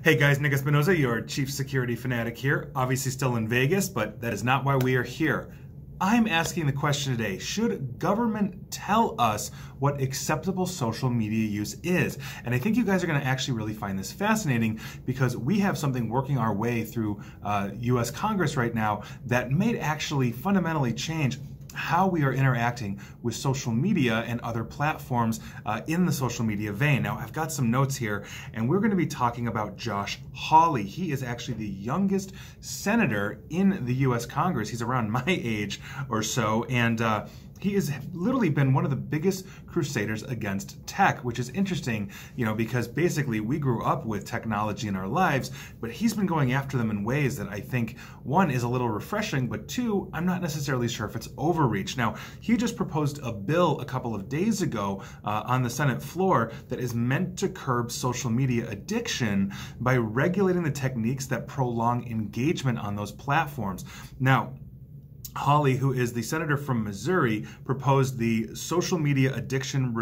Hey guys, Nick Espinoza, your chief security fanatic here. Obviously still in Vegas, but that is not why we are here. I'm asking the question today, should government tell us what acceptable social media use is? And I think you guys are going to actually really find this fascinating because we have something working our way through US Congress right now that may actually fundamentally change how we are interacting with social media and other platforms in the social media vein. Now, I've got some notes here, and we're going to be talking about Josh Hawley. He is actually the youngest senator in the U.S. Congress. He's around my age or so, and he has literally been one of the biggest crusaders against tech, which is interesting, because basically we grew up with technology in our lives, but he's been going after them in ways that I think, one, is a little refreshing, but two, I'm not necessarily sure if it's overreach. Now, he just proposed a bill a couple of days ago on the Senate floor that is meant to curb social media addiction by regulating the techniques that prolong engagement on those platforms. Now, Hawley, who is the senator from Missouri, proposed the Social Media Addiction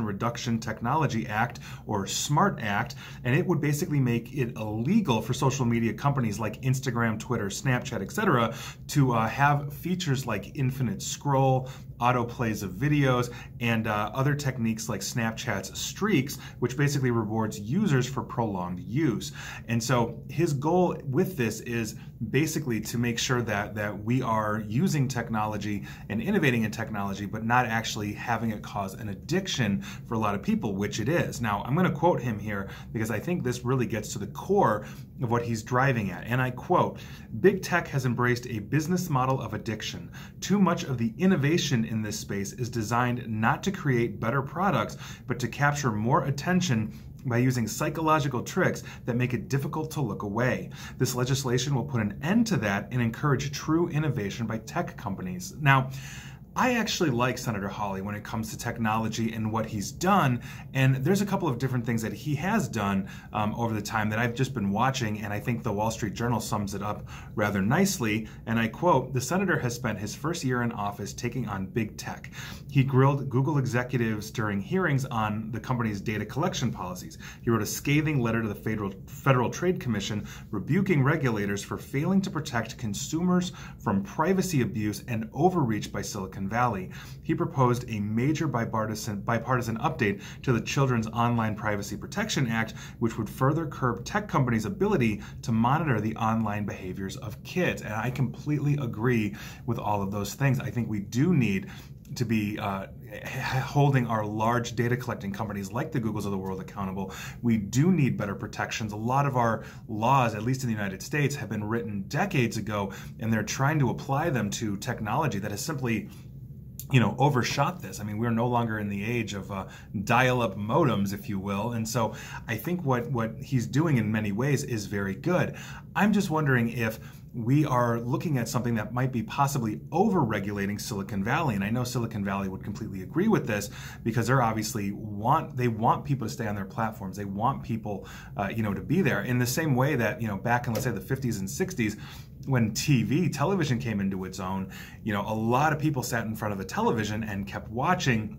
Reduction Technology Act, or SMART Act, and it would basically make it illegal for social media companies like Instagram, Twitter, Snapchat, etc., to have features like infinite scroll, autoplays of videos, and other techniques like Snapchat's streaks, which basically rewards users for prolonged use. And so his goal with this is basically to make sure that we are using technology and innovating in technology, but not actually having it cause an addiction for a lot of people, which it is. Now, I'm going to quote him here because I think this really gets to the core of what he's driving at. And I quote, "Big tech has embraced a business model of addiction. Too much of the innovation in this space is designed not to create better products, but to capture more attention by using psychological tricks that make it difficult to look away. This legislation will put an end to that and encourage true innovation by tech companies." Now, I actually like Senator Hawley when it comes to technology and what he's done, and there's a couple of different things that he has done over the time that I've just been watching, and I think the Wall Street Journal sums it up rather nicely, and I quote, "The senator has spent his first year in office taking on big tech. He grilled Google executives during hearings on the company's data collection policies. He wrote a scathing letter to the Federal Trade Commission rebuking regulators for failing to protect consumers from privacy abuse and overreach by Silicon Valley. He proposed a major bipartisan update to the Children's Online Privacy Protection Act, which would further curb tech companies' ability to monitor the online behaviors of kids." And I completely agree with all of those things. I think we do need to be holding our large data collecting companies like the Googles of the world accountable. We do need better protections. A lot of our laws, at least in the United States, have been written decades ago, and they're trying to apply them to technology that has simply overshot this. I mean, we're no longer in the age of dial-up modems, if you will. And so I think what he's doing in many ways is very good. I'm just wondering if we are looking at something that might be possibly over-regulating Silicon Valley. And I know Silicon Valley would completely agree with this because they're obviously want people to stay on their platforms. They want people, to be there in the same way that, back in, let's say, the 50s and 60s, when television came into its own, a lot of people sat in front of a television and kept watching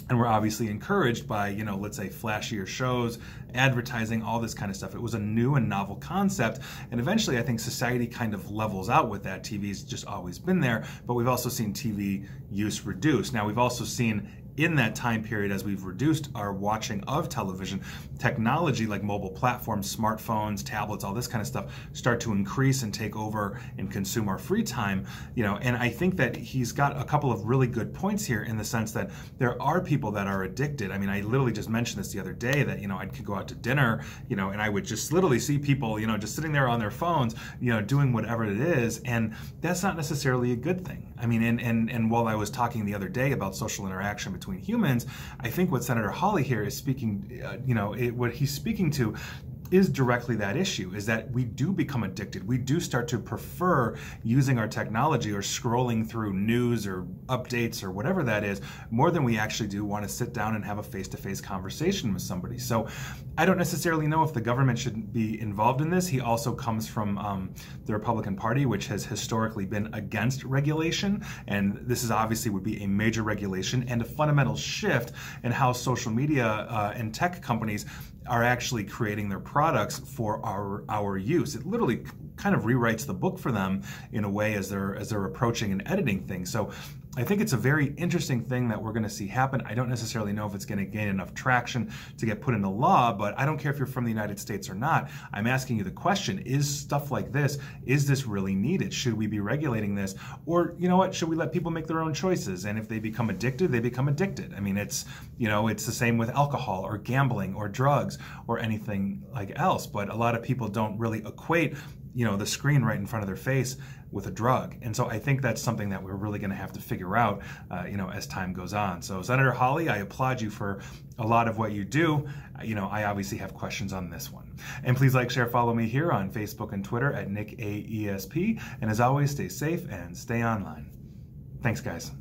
and were obviously encouraged by, let's say, flashier shows, advertising, all this kind of stuff. It was a new and novel concept, and eventually I think society kind of levels out with that. TV's just always been there, but we've also seen TV use reduce. Now, we've also seen in that time period, as we've reduced our watching of television, technology like mobile platforms, smartphones, tablets, all this kind of stuff start to increase and take over and consume our free time, and I think that he's got a couple of really good points here in the sense that there are people that are addicted. I mean, I literally just mentioned this the other day that, I could go out to dinner, and I would just literally see people, just sitting there on their phones, doing whatever it is, and that's not necessarily a good thing. I mean, and while I was talking the other day about social interaction between humans, I think what Senator Hawley here is speaking, what he's speaking to is directly that issue, is that we do become addicted. We do start to prefer using our technology or scrolling through news or updates or whatever that is more than we actually do want to sit down and have a face-to-face conversation with somebody. So I don't necessarily know if the government should be involved in this. He also comes from the Republican Party, which has historically been against regulation, and this is obviously would be a major regulation and a fundamental shift in how social media and tech companies are actually creating their products for our use. It literally kind of rewrites the book for them in a way as they're approaching and editing things. So I think it's a very interesting thing that we're going to see happen. I don't necessarily know if it's going to gain enough traction to get put into law, but I don't care if you're from the United States or not. I'm asking you the question, is stuff like this, is this really needed? Should we be regulating this? Or, you know what, should we let people make their own choices? And if they become addicted, they become addicted. I mean, it's, you know, it's the same with alcohol or gambling or drugs or anything like else. But a lot of people don't really equate, you know, the screen right in front of their face with a drug. And so I think that's something that we're really going to have to figure out, you know, as time goes on. So Senator Hawley, I applaud you for a lot of what you do. You know, I obviously have questions on this one. And please like, share, follow me here on Facebook and Twitter at NickAESP. And as always, stay safe and stay online. Thanks, guys.